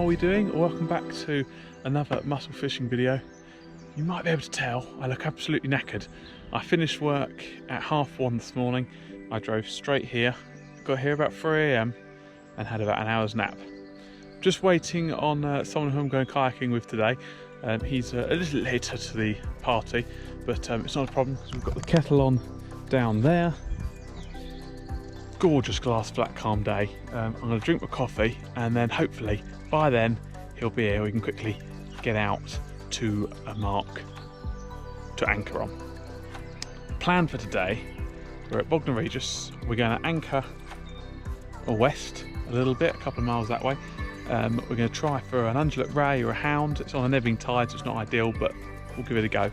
are we doing? Welcome back to another mussel fishing video. You might be able to tell I look absolutely knackered. I finished work at 1:30 this morning. I drove straight here, got here about 3 AM and had about an hour's nap. Just waiting on someone who I'm going kayaking with today. He's a little later to the party, but it's not a problem because we've got the kettle on down there. Gorgeous glass flat calm day. I'm going to drink my coffee and then hopefully by then he'll be here. We can quickly get out to a mark to anchor on. Plan for today, we're at Bognor Regis. We're going to anchor west a little bit, a couple of miles that way. We're going to try for an undulate ray or a hound. It's on an ebbing tide, so it's not ideal, but we'll give it a go.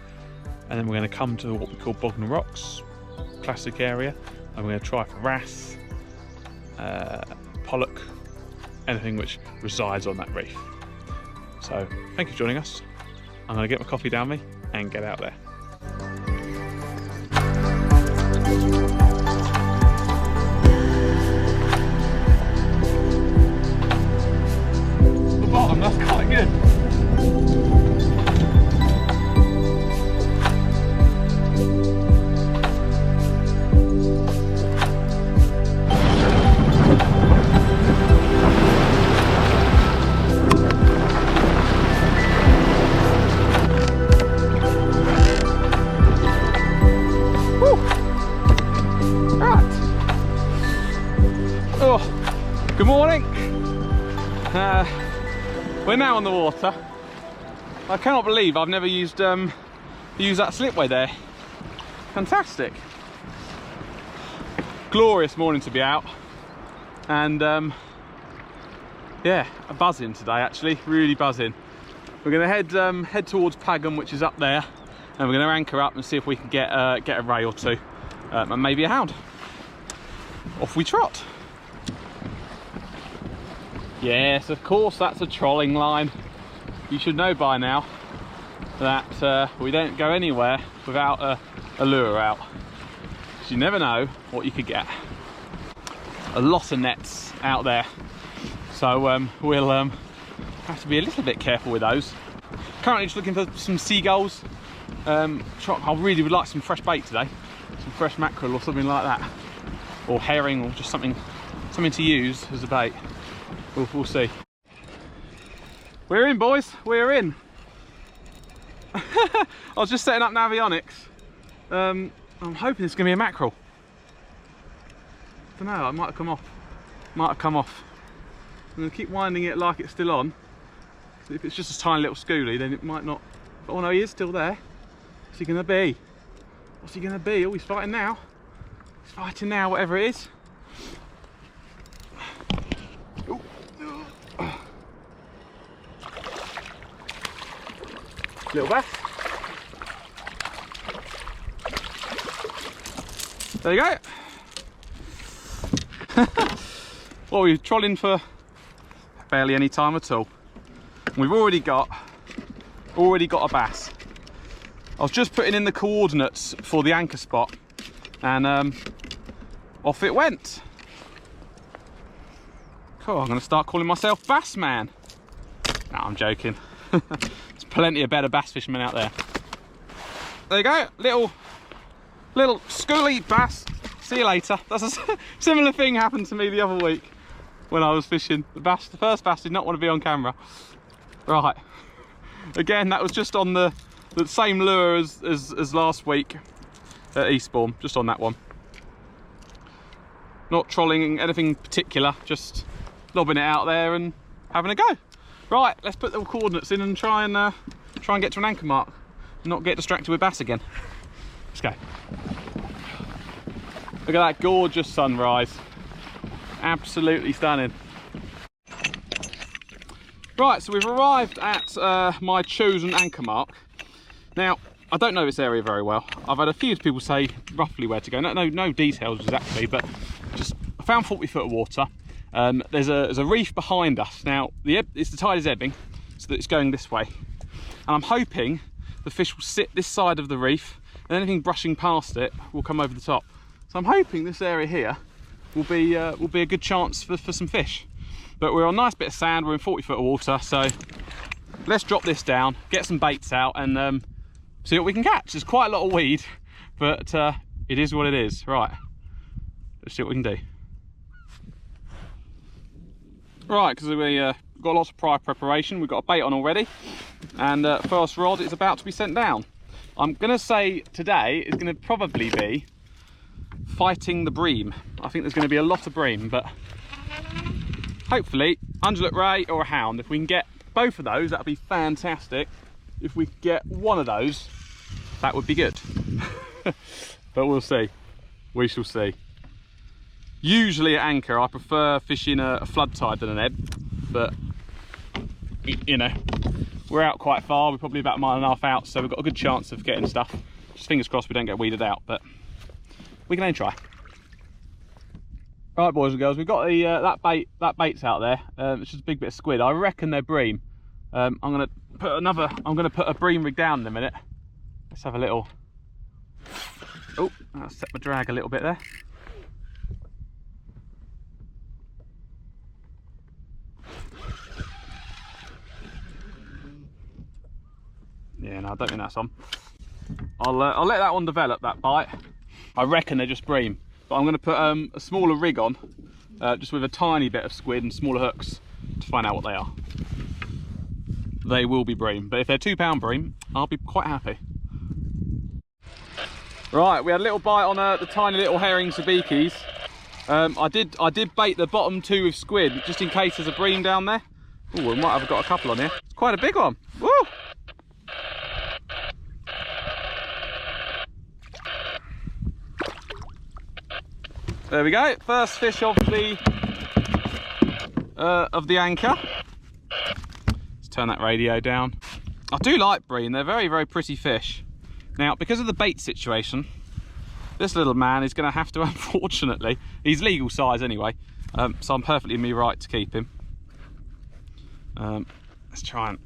And then we're going to come to what we call Bognor Rocks, classic area, and we're going to try for wrass, pollock, anything which resides on that reef. So thank you for joining us. I'm going to get my coffee down me and get out there. The bottom, that's quite good. Good morning. We're now on the water. I cannot believe I've never used that slipway there. Fantastic. Glorious morning to be out, and yeah, buzzing today actually, really buzzing. We're going to head towards Pagham, which is up there, and we're going to anchor up and see if we can get a ray or two, and maybe a hound. Off we trot. Yes, of course, that's a trolling line. You should know by now that we don't go anywhere without a lure out. You never know what you could get. A lot of nets out there, so we'll have to be a little bit careful with those. Currently just looking for some seagulls. I really would like some fresh bait today, some fresh mackerel or something like that, or herring, or just something to use as a bait. We'll see. We're in, boys, we're in. I was just setting up navionics. I'm hoping it's going to be a mackerel. I don't know, it might have come off. I'm going to keep winding it like it's still on. So if it's just a tiny little schoolie, then it might not. Oh no, he is still there. What's he going to be? What's he going to be? Oh, he's fighting now. He's fighting now, whatever it is. Little bass. There you go. Well, we're trolling for barely any time at all. We've already got a bass. I was just putting in the coordinates for the anchor spot, and off it went. Cool, I'm going to start calling myself Bass Man. No, I'm joking. There's plenty of better bass fishermen out there. There you go, little schoolie bass. See you later. That's a similar thing happened to me the other week when I was fishing. The first bass did not want to be on camera. Right, again, that was just on the same lure as last week at Eastbourne, just on that one. Not trolling anything particular, just lobbing it out there and having a go. Right, let's put the coordinates in and try and get to an anchor mark, and not get distracted with bass again. Let's go. Look at that gorgeous sunrise. Absolutely stunning. Right, so we've arrived at my chosen anchor mark. Now, I don't know this area very well. I've had a few people say roughly where to go. No details exactly, but just I found 40 foot of water. There's a reef behind us. Now, the tide is ebbing, so that it's going this way. And I'm hoping the fish will sit this side of the reef, and anything brushing past it will come over the top. So I'm hoping this area here will be a good chance for some fish. But we're on a nice bit of sand, we're in 40 foot of water, so let's drop this down, get some baits out, and see what we can catch. There's quite a lot of weed, but it is what it is. Right, let's see what we can do. Right, because we got lots of prior preparation, we've got a bait on already, and first rod is about to be sent down. I'm going to say today is going to probably be fighting the bream. I think there's going to be a lot of bream, but hopefully undulate ray or a hound. If we can get both of those, that'd be fantastic. If we get one of those, that would be good. But we'll see. We shall see. Usually at anchor, I prefer fishing a flood tide than an ebb, but you know, we're out quite far. We're probably about 1.5 miles out, so we've got a good chance of getting stuff. Just fingers crossed we don't get weeded out, but we can only try. Right, boys and girls, we've got the that bait's out there. It's just a big bit of squid. I reckon they're bream. I'm gonna put a bream rig down in a minute. Let's have a little. Oh, I'll set my drag a little bit there. Yeah, no, I don't think that's on. I'll let that one develop, that bite. I reckon they're just bream, but I'm going to put a smaller rig on, just with a tiny bit of squid and smaller hooks to find out what they are. They will be bream, but if they're 2 pound bream, I'll be quite happy. Right, we had a little bite on the tiny little herring sabikis. I did bait the bottom 2 with squid, just in case there's a bream down there. Oh, we might have got a couple on here. It's quite a big one. Woo! There we go, first fish of the anchor. Let's turn that radio down. I do like bream, they're very, very pretty fish. Now, because of the bait situation, this little man is going to have to, unfortunately, he's legal size anyway, so I'm perfectly in me right to keep him. Let's try and...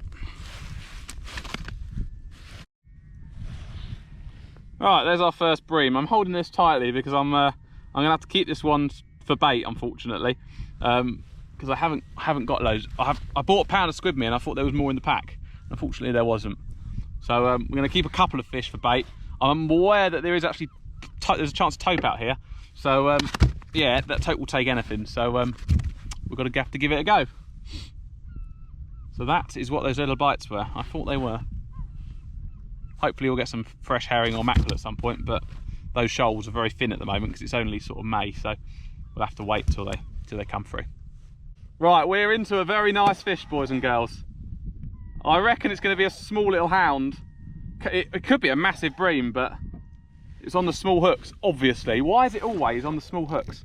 Right, there's our first bream. I'm holding this tightly because I'm gonna have to keep this one for bait, unfortunately, because I haven't got loads. I bought a pound of squid meat and I thought there was more in the pack. Unfortunately, there wasn't. So we're gonna keep a couple of fish for bait. I'm aware that there is actually there's a chance of tope out here. So yeah, that tope will take anything. So we've got to have to give it a go. So that is what those little bites were. I thought they were. Hopefully we'll get some fresh herring or mackerel at some point, but those shoals are very thin at the moment because it's only sort of May, so we'll have to wait till they come through. Right, we're into a very nice fish, boys and girls. I reckon it's going to be a small little hound. It could be a massive bream, but it's on the small hooks, obviously. Why is it always on the small hooks?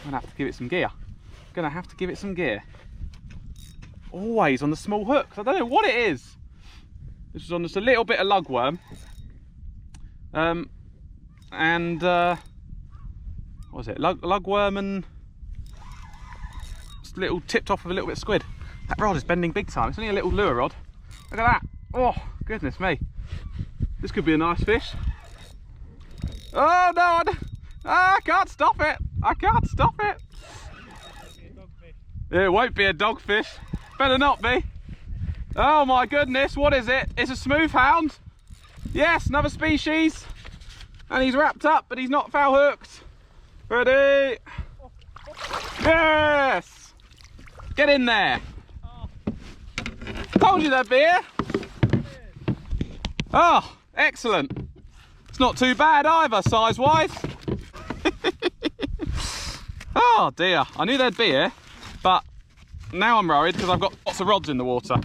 I'm going to have to give it some gear. Always on the small hooks. I don't know what it is. This is on just a little bit of lugworm. And what was it? Lugworm and just a little tipped off with a little bit of squid. That rod is bending big time. It's only a little lure rod. Look at that. Oh, goodness me. This could be a nice fish. Oh no, I can't stop it. I can't stop it. It won't be a dogfish. Better not be. Oh my goodness, what is it? It's a Smoothound. Yes, another species. And he's wrapped up, but he's not foul hooked. Ready? Yes! Get in there. Told you there'd be here. Oh, excellent. It's not too bad either, size-wise. Oh dear, I knew they'd be here, but now I'm worried because I've got lots of rods in the water.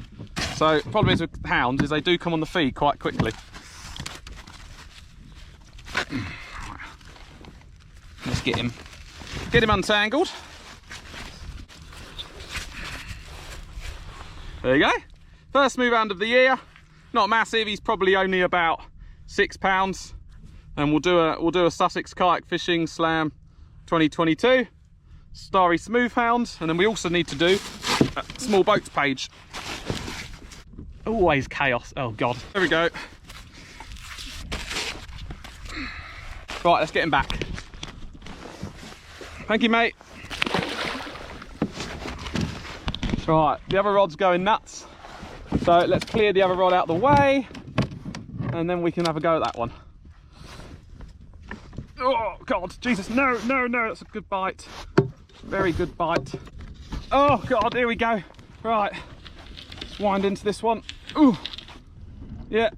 So the problem is with hounds is they do come on the feed quite quickly. Let's get him untangled. There you go. First Smoothound of the year. Not massive. He's probably only about 6 pounds. And we'll do a Sussex Kayak Fishing Slam 2022 Starry Smoothound, and then we also need to do a small boats page. Always chaos. Oh god. There we go. Right, let's get him back. Thank you, mate. Right, the other rod's going nuts. So let's clear the other rod out of the way, and then we can have a go at that one. Oh God, Jesus, no, no, no, that's a good bite. Very good bite. Oh God, here we go. Right, let's wind into this one. Ooh, yeah.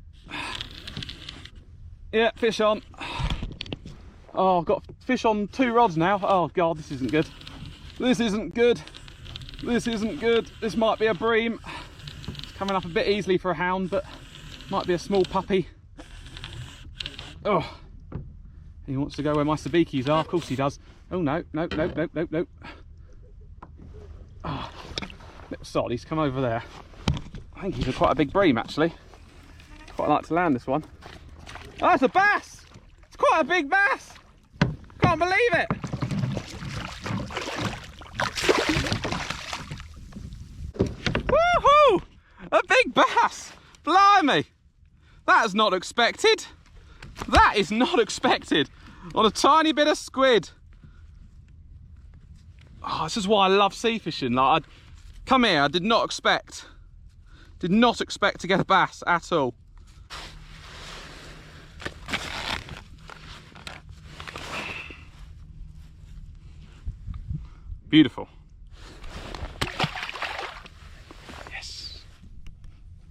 Yeah, fish on. Oh, I've got fish on 2 rods now. Oh God, this isn't good. This isn't good. This isn't good. This might be a bream. It's coming up a bit easily for a hound, but might be a small puppy. Oh, he wants to go where my sabikis are. Of course he does. Oh no, no, no, no, no, no. Oh, little sod, he's come over there. I think he's quite a big bream actually. Quite like to land this one. Oh, that's a bass! It's quite a big bass! Can't believe it! Woohoo! A big bass! Blimey! That is not expected. That is not expected on a tiny bit of squid. Oh, this is why I love sea fishing. Like, I'd come here, I did not expect to get a bass at all. Beautiful. Yes.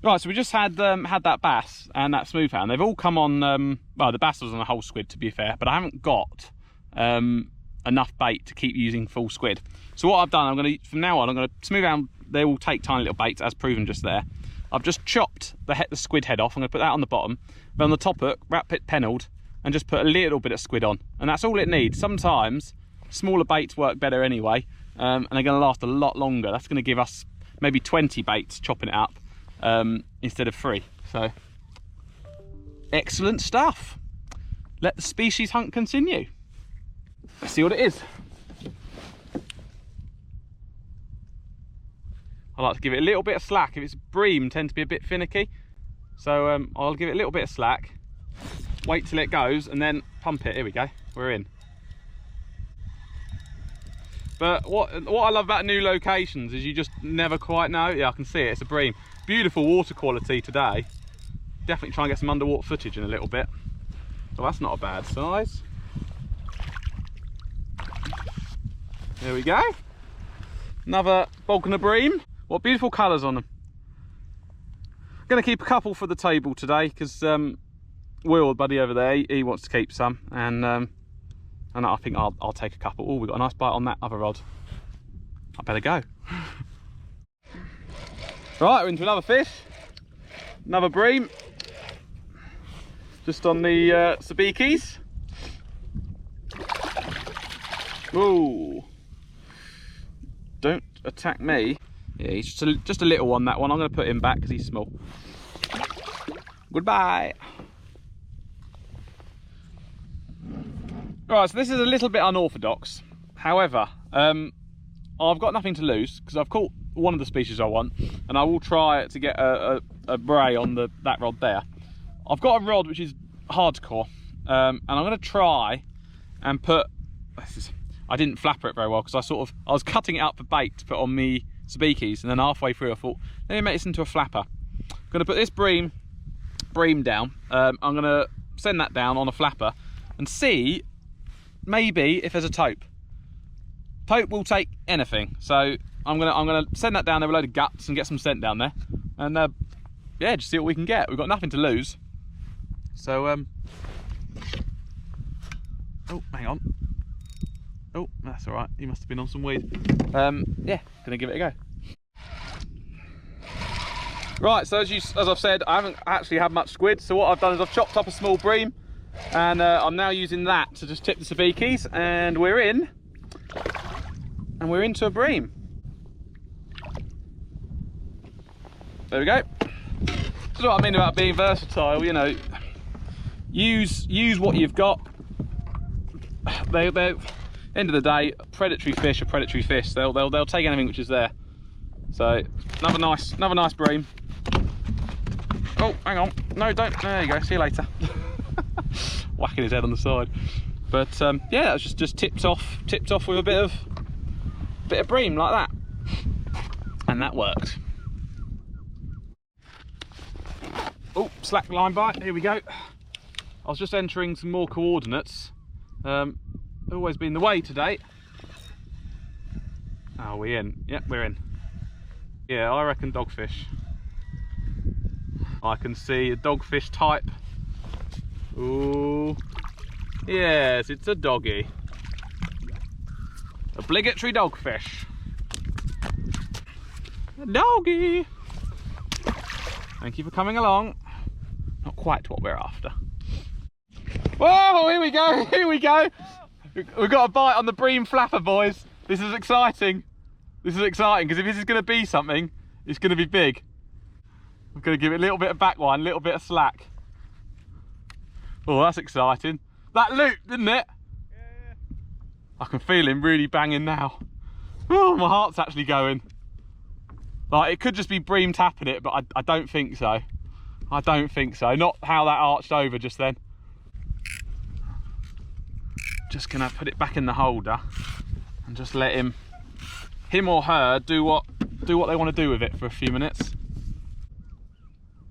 Right, so we just had that bass and that Smoothound. They've all come on. Well, the bass was on a whole squid, to be fair, but I haven't got enough bait to keep using full squid. So what I've done, from now on, I'm going to Smoothound. They will take tiny little baits, as proven just there. I've just chopped the squid head off. I'm going to put that on the bottom, but on the top hook, wrap it pennelled, and just put a little bit of squid on, and that's all it needs. Sometimes smaller baits work better anyway, and they're going to last a lot longer. That's going to give us maybe 20 baits chopping it up instead of 3. So excellent stuff. Let the species hunt continue. Let's see what it is. I like to give it a little bit of slack. If it's bream, tend to be a bit finicky, so I'll give it a little bit of slack, wait till it goes, and then pump it. Here we go, we're in. But what I love about new locations is you just never quite know. Yeah, I can see it, it's a bream. Beautiful water quality today. Definitely try and get some underwater footage in a little bit. Well, that's not a bad size. There we go. Another Bognor bream. What beautiful colours on them. I'm going to keep a couple for the table today because Will, buddy over there, he wants to keep some, and I think I'll take a couple. Oh, we've got a nice bite on that other rod. I better go. Right, we're into another fish. Another bream. Just on the sabikis. Ooh. Don't attack me. Yeah, he's just a little one, that one. I'm going to put him back because he's small. Goodbye. Right, so this is a little bit unorthodox. However, I've got nothing to lose because I've caught one of the species I want, and I will try to get a bray on that rod there. I've got a rod which is hardcore, and I'm going to try and put. I didn't flapper it very well because I was cutting it up for bait to put on me sabikis, and then halfway through I thought, let me make this into a flapper. I'm going to put this bream down. I'm going to send that down on a flapper and see maybe if there's a tope. Tope will take anything, so I'm gonna send that down there with a load of guts and get some scent down there, and yeah, just see what we can get. We've got nothing to lose, so oh, hang on. Oh, that's all right. He must have been on some weed. Yeah, gonna give it a go. Right, so as I've said, I haven't actually had much squid. So what I've done is I've chopped up a small bream, and I'm now using that to just tip the sabikis, and we're into a bream. There we go. That's what I mean about being versatile. You know, use what you've got. End of the day, predatory fish are predatory fish. They'll take anything which is there. So another nice bream. Oh, hang on. No, don't. There you go. See you later. Whacking his head on the side. But yeah, that was just tipped off with a bit of bream like that. And that worked. Oh, slack line bite, here we go. I was just entering some more coordinates. Always been the way today. Are we in? Yep, we're in. Yeah, I reckon dogfish. I can see a dogfish type. Ooh, yes, it's a doggy. Obligatory dogfish. A doggy. Thank you for coming along. Not quite what we're after. Whoa, here we go, here we go. We've got a bite on the bream flapper, boys. This is exciting. This is exciting, because if this is going to be something, it's going to be big. I'm going to give it a little bit of back line, a little bit of slack. Oh, that's exciting. That looped, didn't it? Yeah. I can feel him really banging now. Oh, my heart's actually going. Like, it could just be bream tapping it, but I don't think so. I don't think so. Not how that arched over just then. Just gonna put it back in the holder and just let him or her do what they want to do with it for a few minutes.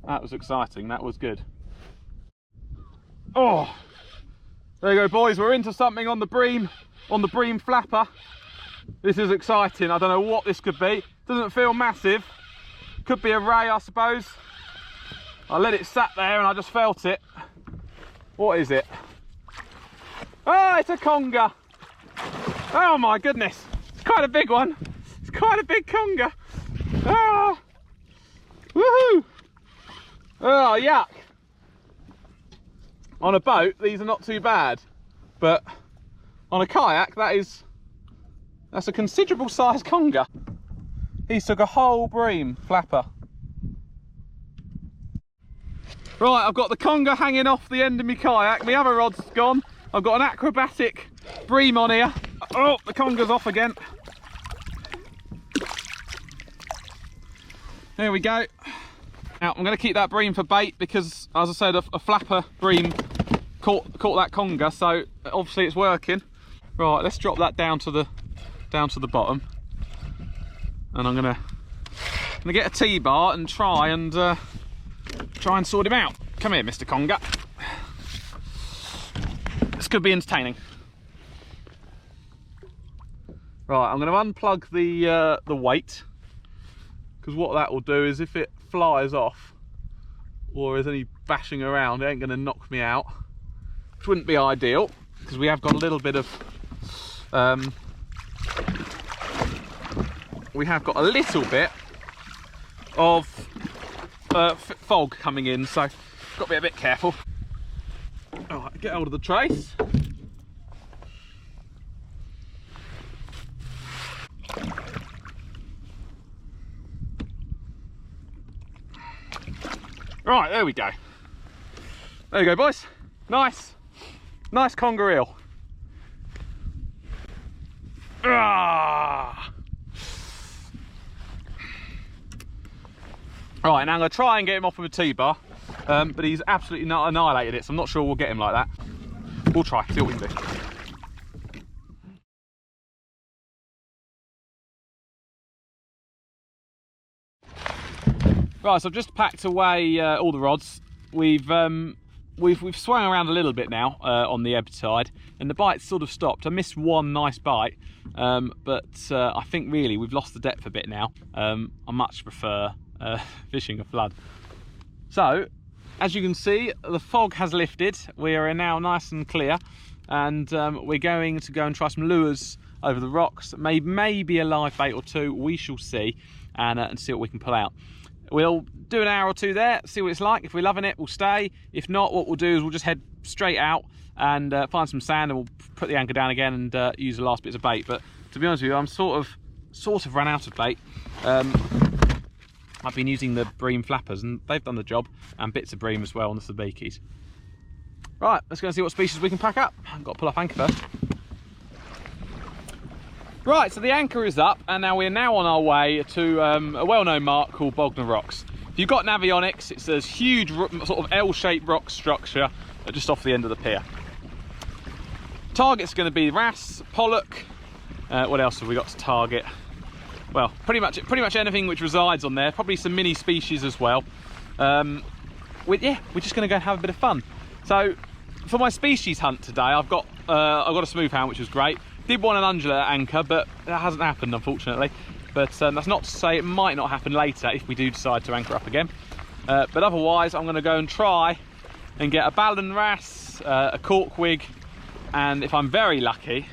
That was exciting. That was good. Oh, there you go, boys. We're into something on the bream flapper. This is exciting. I don't know what this could be. Doesn't feel massive. Could be a ray, I suppose. I let it sat there and I just felt it. What is it? Oh, it's a conger. Oh my goodness. It's quite a big one. It's quite a big conger. Ah. Woohoo. Oh, yuck. On a boat, these are not too bad. But on a kayak, that's a considerable sized conger. He's took a whole bream flapper. Right, I've got the conger hanging off the end of my kayak. My other rod's gone. I've got an acrobatic bream on here. Oh, the conger's off again. There we go. Now, I'm going to keep that bream for bait because, as I said, a flapper bream caught that conger, so obviously it's working. Right, let's drop that down to the bottom. And I'm gonna get a T-bar and try and sort him out. Come here, Mr. Conger. This could be entertaining. Right, I'm going to unplug the weight, because what that will do is if it flies off or there's any bashing around, it ain't going to knock me out, which wouldn't be ideal, because we have got a little bit of fog coming in, so got to be a bit careful. All right, get hold of the trace. Right, there we go. There you go, boys. Nice conger eel. Ah. Right, now I'm going to try and get him off with a T-bar, but he's absolutely not annihilated it, so I'm not sure we'll get him like that. We'll try, see what we can do. Right, so I've just packed away all the rods. We've swung around a little bit now on the ebb tide, and the bite's sort of stopped. I missed one nice bite, but I think really we've lost the depth a bit now. I much prefer fishing a flood. So, as you can see, the fog has lifted. We are now nice and clear, and we're going to go and try some lures over the rocks. Maybe a live bait or two. We shall see, and see what we can pull out. We'll do an hour or two there, see what it's like. If we're loving it, we'll stay. If not, what we'll do is we'll just head straight out and find some sand, and we'll put the anchor down again and use the last bits of bait. But to be honest with you, I'm sort of run out of bait. I've been using the bream flappers and they've done the job, and bits of bream as well on the sabikis. Right, let's go and see what species we can pack up. I've got to pull up anchor first. Right, so the anchor is up, and now we're on our way to a well-known mark called Bognor Regis. If you've got Navionics, it's this huge sort of L-shaped rock structure just off the end of the pier. Target's going to be Wrass, pollock. What else have we got to target? well, pretty much anything which resides on there. Probably some mini species as well. Yeah, we're just going to go and have a bit of fun. So for my species hunt today, I've got a Smoothound, which was great. Did want an undulate anchor, but that hasn't happened, unfortunately. But that's not to say it might not happen later if we do decide to anchor up again. But otherwise, I'm going to go and try and get a ballan wrasse, a cork wig, and if I'm very lucky,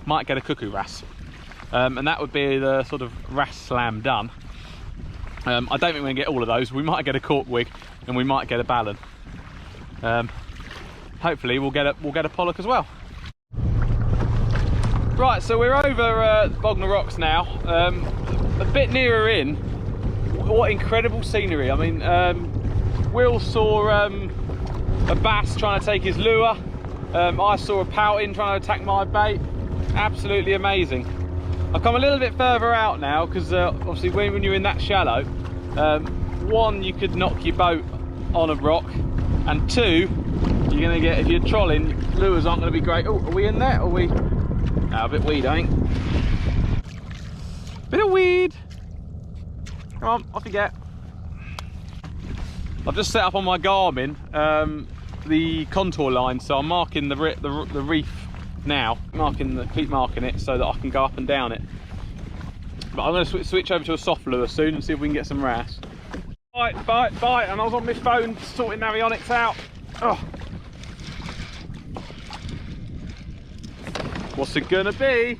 might get a cuckoo wrasse. And that would be the sort of wrasse slam done. I don't think we're going to get all of those. We might get a cork wig and we might get a ballan. Hopefully we'll get a pollock as well. Right, so we're over Bognor Rocks now, a bit nearer in. What incredible scenery. I mean, Will saw a bass trying to take his lure. I saw a pouting trying to attack my bait. Absolutely amazing. I've come a little bit further out now because obviously when you're in that shallow, one, you could knock your boat on a rock, and two, you're going to get, if you're trolling, lures aren't going to be great. Oh, are we in there? Are we? Oh, a bit weed, I think. Bit of weed. Come on, off you get. I've just set up on my Garmin the contour line, so I'm marking the reef now. Keep marking it so that I can go up and down it. But I'm going to switch over to a soft lure soon and see if we can get some wrasse. Bite, and I was on my phone sorting navionics out. Oh. What's it gonna be?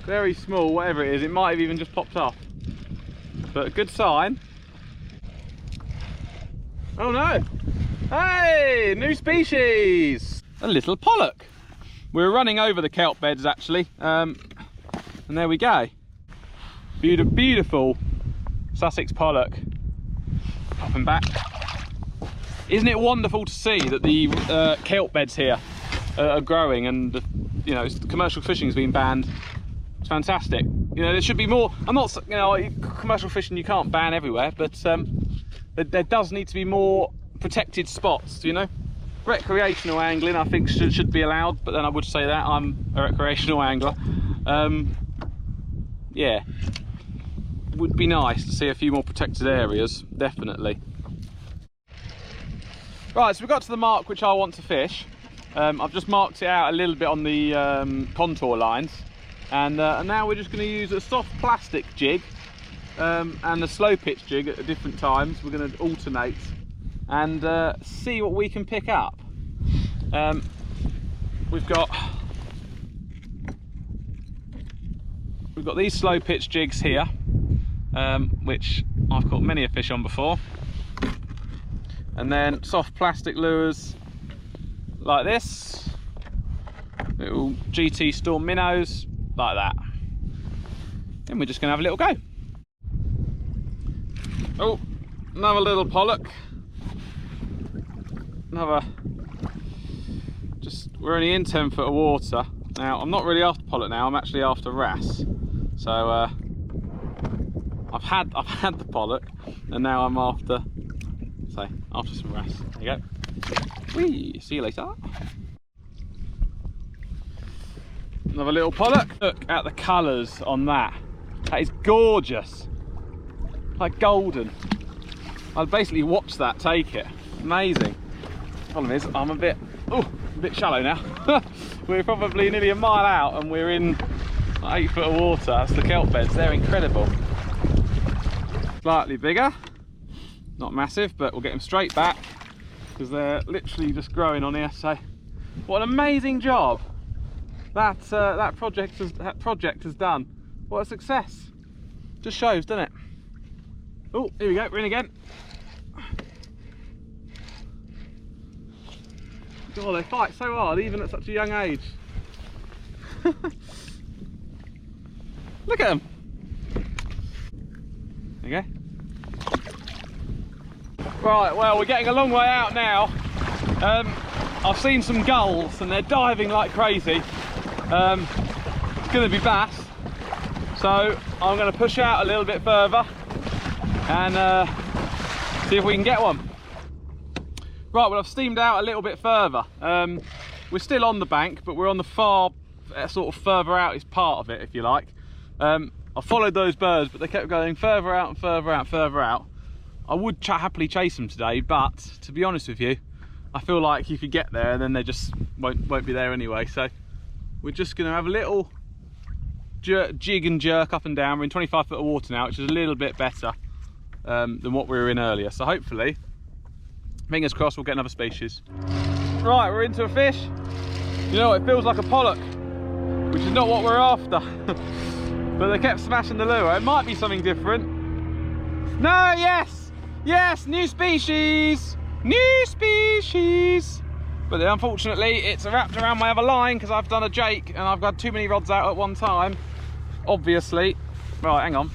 Very small, whatever it is. It might have even just popped off, but a good sign. Oh no! Hey, new species! A little pollock. We're running over the kelp beds actually, and there we go. Beautiful Sussex pollock. Popping back. Isn't it wonderful to see that the kelp beds here are growing, and you know, commercial fishing has been banned? It's fantastic. You know, there should be more. I'm not, you know, commercial fishing you can't ban everywhere, but there does need to be more protected spots. You know, recreational angling I think should be allowed, but then I would say that I'm a recreational angler. Yeah, would be nice to see a few more protected areas, definitely. Right, so we got to the mark which I want to fish. I've just marked it out a little bit on the contour lines, and now we're just going to use a soft plastic jig and a slow pitch jig at different times. We're going to alternate and see what we can pick up. We've got these slow pitch jigs here, which I've caught many a fish on before, and then soft plastic lures like this, little GT Storm minnows like that. Then we're just gonna have a little go. Oh, another little pollock. We're only in 10 foot of water. Now, I'm not really after pollock now, I'm actually after wrasse. So I've had the pollock, and now I'm after some wrasse. There you go. Whee! See you later. Another little pollock. Look at the colours on that. That is gorgeous. Like golden. I'll basically watch that take it. Amazing. Problem is, I'm a bit shallow now. We're probably nearly a mile out and we're in 8 foot of water. That's the kelp beds. They're incredible. Slightly bigger. Not massive, but we'll get them straight back because they're literally just growing on here. So what an amazing job that project has done. What a success. Just shows, doesn't it? Oh, here we go, we're in again. God, they fight so hard even at such a young age. Look at them. There you go. Right, well, we're getting a long way out now. I've seen some gulls and they're diving like crazy. It's going to be bass, so I'm going to push out a little bit further and see if we can get one. Right, well, I've steamed out a little bit further. We're still on the bank, but we're on the far, sort of further out is part of it, if you like. I followed those birds, but they kept going further out and further out and further out. I would happily chase them today, but to be honest with you, I feel like you could get there and then they just won't be there anyway. So we're just going to have a little jig and jerk up and down. We're in 25 foot of water now, which is a little bit better than what we were in earlier. So hopefully, fingers crossed, we'll get another species. Right, we're into a fish. You know, it feels like a pollock, which is not what we're after. But they kept smashing the lure. It might be something different. No, yes! Yes, new species! New species! But unfortunately, it's wrapped around my other line because I've done a jake and I've got too many rods out at one time. Obviously. Right, hang on.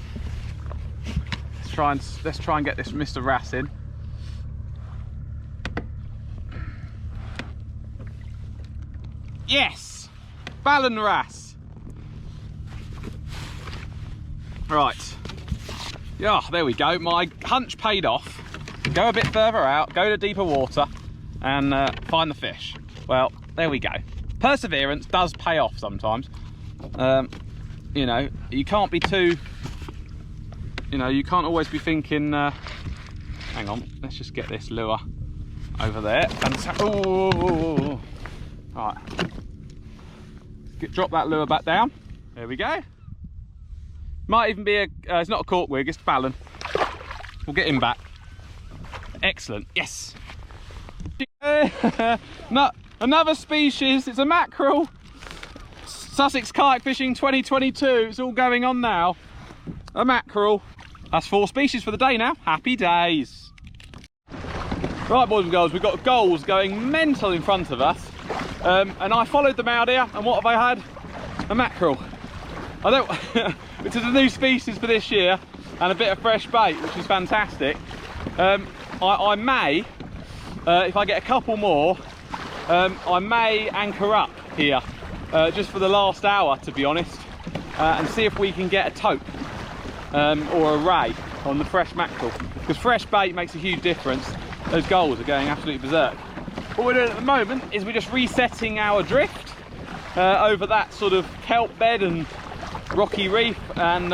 Let's try and get this Mr. Wrass in. Yes! Ballon Wrass. Right. Yeah, there we go. My hunch paid off. Go a bit further out, go to deeper water and find the fish. Well, there we go. Perseverance does pay off sometimes. You know, you can't be too, you know, you can't always be thinking, hang on, let's just get this lure over there. Oh, right. Drop that lure back down. There we go. Might even be a, it's not a corkwig, it's ballon. We'll get him back. Excellent, yes. No, another species, it's a mackerel. Sussex Kayak Fishing 2022, it's all going on now. A mackerel. That's 4 species for the day now, happy days. Right, boys and girls, we've got gulls going mental in front of us. And I followed them out here, and what have I had? A mackerel. I don't, which is a new species for this year, and a bit of fresh bait, which is fantastic. I may, if I get a couple more, I may anchor up here just for the last hour, to be honest, and see if we can get a tope or a ray on the fresh mackerel, because fresh bait makes a huge difference. Those gulls are going absolutely berserk. What we're doing at the moment is we're just resetting our drift over that sort of kelp bed and rocky reef, and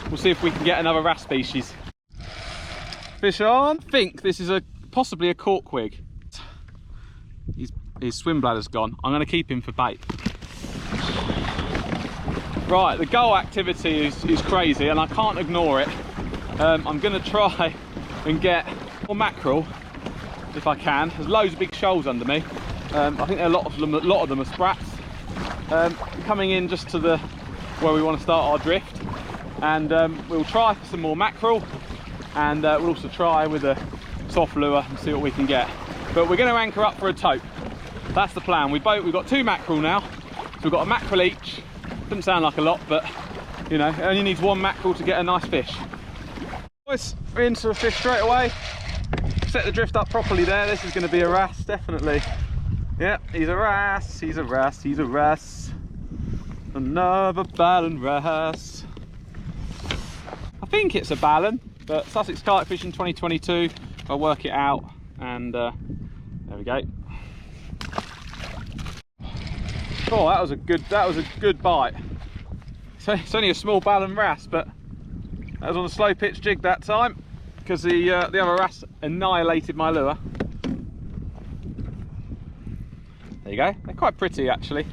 we'll see if we can get another wrasse species. Fish on. I think this is possibly a corkwig. His swim bladder's gone. I'm going to keep him for bait. Right, the gull activity is crazy and I can't ignore it. I'm going to try and get more mackerel if I can. There's loads of big shoals under me. I think a lot of them are sprats. Coming in just to the where we want to start our drift, and we'll try for some more mackerel, and we'll also try with a soft lure and see what we can get. But we're going to anchor up for a tope. That's the plan. We've got 2 mackerel now, so we've got a mackerel each. Doesn't sound like a lot, but you know, it only needs 1 mackerel to get a nice fish. Boys, we're into a fish straight away. Set the drift up properly there. This is going to be a wrasse, definitely. Yeah, he's a wrasse, he's a wrasse, he's a wrasse. Another ballon wrasse. I think it's a ballon, but Sussex Kayak Fishing 2022. I'll work it out, and there we go. Oh, that was a good bite. So it's only a small ballon wrasse, but that was on a slow pitch jig that time because the other wrasse annihilated my lure. There you go. They're quite pretty actually.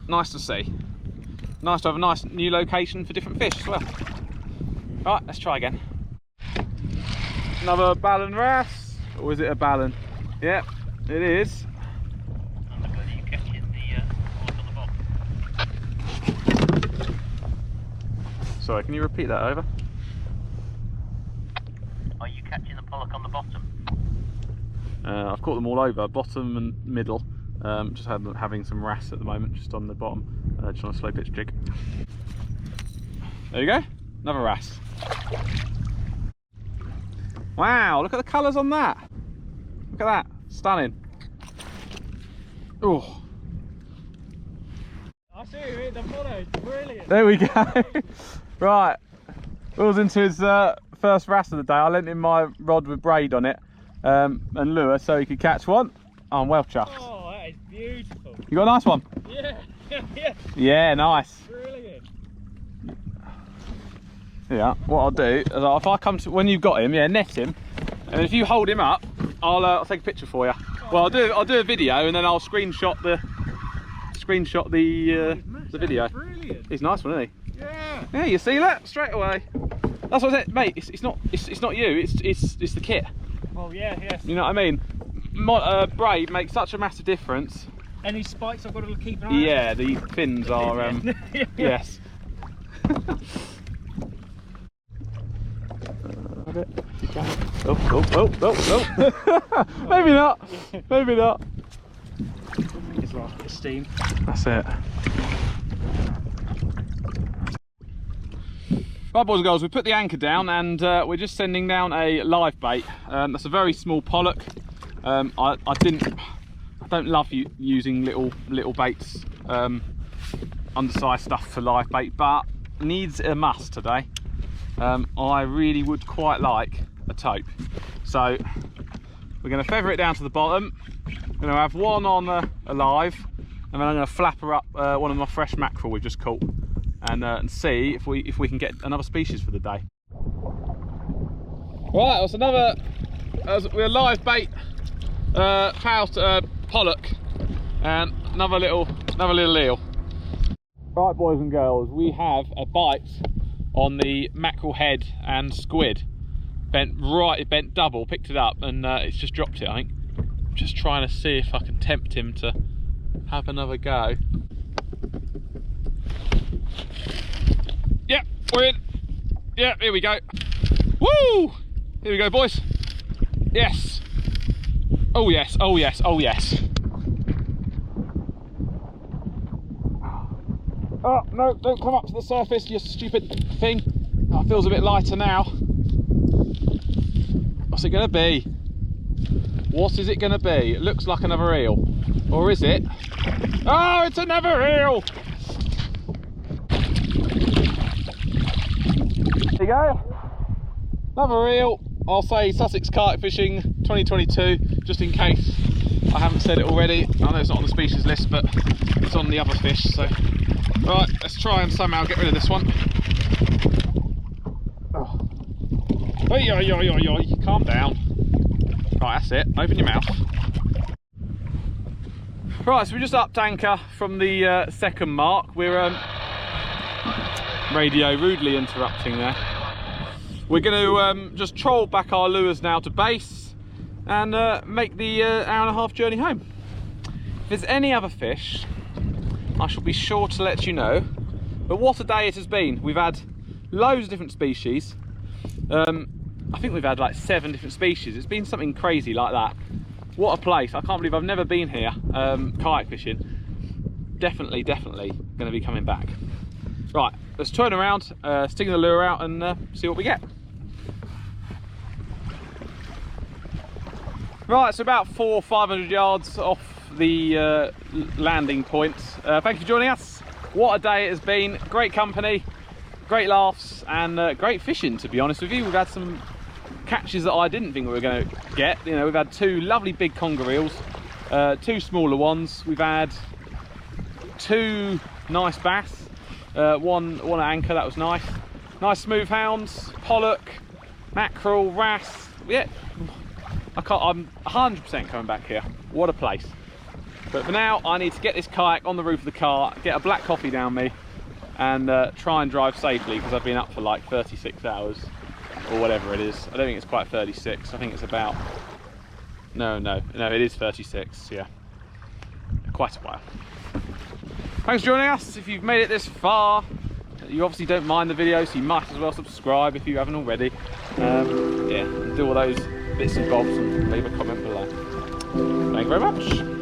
Nice to see. Nice to have a nice new location for different fish as well. Right, let's try again. Another ballon wrasse, or is it a ballon? Yep, it is. Are you catching the pollock on the bottom? Sorry, can you repeat that over? Are you catching the pollock on the bottom? I've caught them all over, bottom and middle. Just having some wrasse at the moment, just on the bottom, just on a slow pitch jig. There you go, another wrasse. Wow, look at the colours on that. Look at that, stunning. Oh. I see you hit the mono, brilliant. There we go. Right, Will's into his first wrasse of the day. I lent him my rod with braid on it and lure so he could catch one. Oh, I'm well chuffed. Oh, that is beautiful. You got a nice one? Yeah, yeah. Yeah, nice. Brilliant. Yeah, what I'll do is if I come to when you've got him, yeah, net him, and if you hold him up, I'll take a picture for you. Well, I'll do a video and then I'll screenshot the video. Brilliant. He's a nice one, isn't he? Yeah. Yeah, you see that straight away. That's what I said, mate. It's not you. It's the kit. Well, yeah, yes. You know what I mean? Braid makes such a massive difference. Any spikes I've got to keep an eye on? Yeah, the fins are yes. Oh. Maybe not. Maybe not. It's like the steam. That's it. Right, boys and girls, we put the anchor down and we're just sending down a live bait. That's a very small pollock. I don't love using little baits, undersized stuff for live bait, but needs a must today. I really would quite like a tope, so we're going to feather it down to the bottom. I'm going to have one on a live, and then I'm going to flap her up one of my fresh mackerel we've just caught, and see if we can get another species for the day. Right, we're live bait, pollock, and another little eel. Right, boys and girls, we have a bite on the mackerel head and squid. It bent double, picked it up, and it's just dropped it, I think. I'm just trying to see if I can tempt him to have another go. Yep, we're in. Yep, here we go. Woo! Here we go, boys. Yes. Oh yes, oh yes, oh yes. Oh, no, don't come up to the surface, you stupid thing. Oh, it feels a bit lighter now. What's it going to be? What is it going to be? It looks like another eel. Or is it? Oh, it's another eel! There you go. Another eel. I'll say Sussex Kayak Fishing 2022, just in case I haven't said it already. I know it's not on the species list, but it's on the other fish, so. Right, let's try and somehow get rid of this one. Oh. Oi, calm down. Right, that's it. Open your mouth. Right, so we just upped anchor from the second mark. We're radio rudely interrupting there. We're going to just troll back our lures now to base and make the hour and a half journey home. If there's any other fish, I shall be sure to let you know. But what a day it has been. We've had loads of different species. I think we've had like 7 different species. It's been something crazy like that. What a place. I can't believe I've never been here kayak fishing. Definitely going to be coming back. Right, let's turn around, stick the lure out and see what we get. Right, so about 400 or 500 yards off the landing point. Thank you for joining us. What a day it has been. Great company, great laughs, and great fishing, to be honest with you. We've had some catches that I didn't think we were going to get. You know, we've had 2 lovely big conger eels, 2 smaller ones. We've had 2 nice bass, one at anchor, that was nice. Nice smoothhounds, pollock, mackerel, wrass. Yeah, I'm 100% coming back here. What a place. But for now, I need to get this kayak on the roof of the car, get a black coffee down me, and try and drive safely, because I've been up for like 36 hours or whatever it is. I don't think it's quite 36. I think it's about no, it is 36. Yeah, quite a while. Thanks for joining us. If you've made it this far, you obviously don't mind the video, so you might as well subscribe if you haven't already. Yeah, and do all those bits and bobs and leave a comment below. Thank you very much.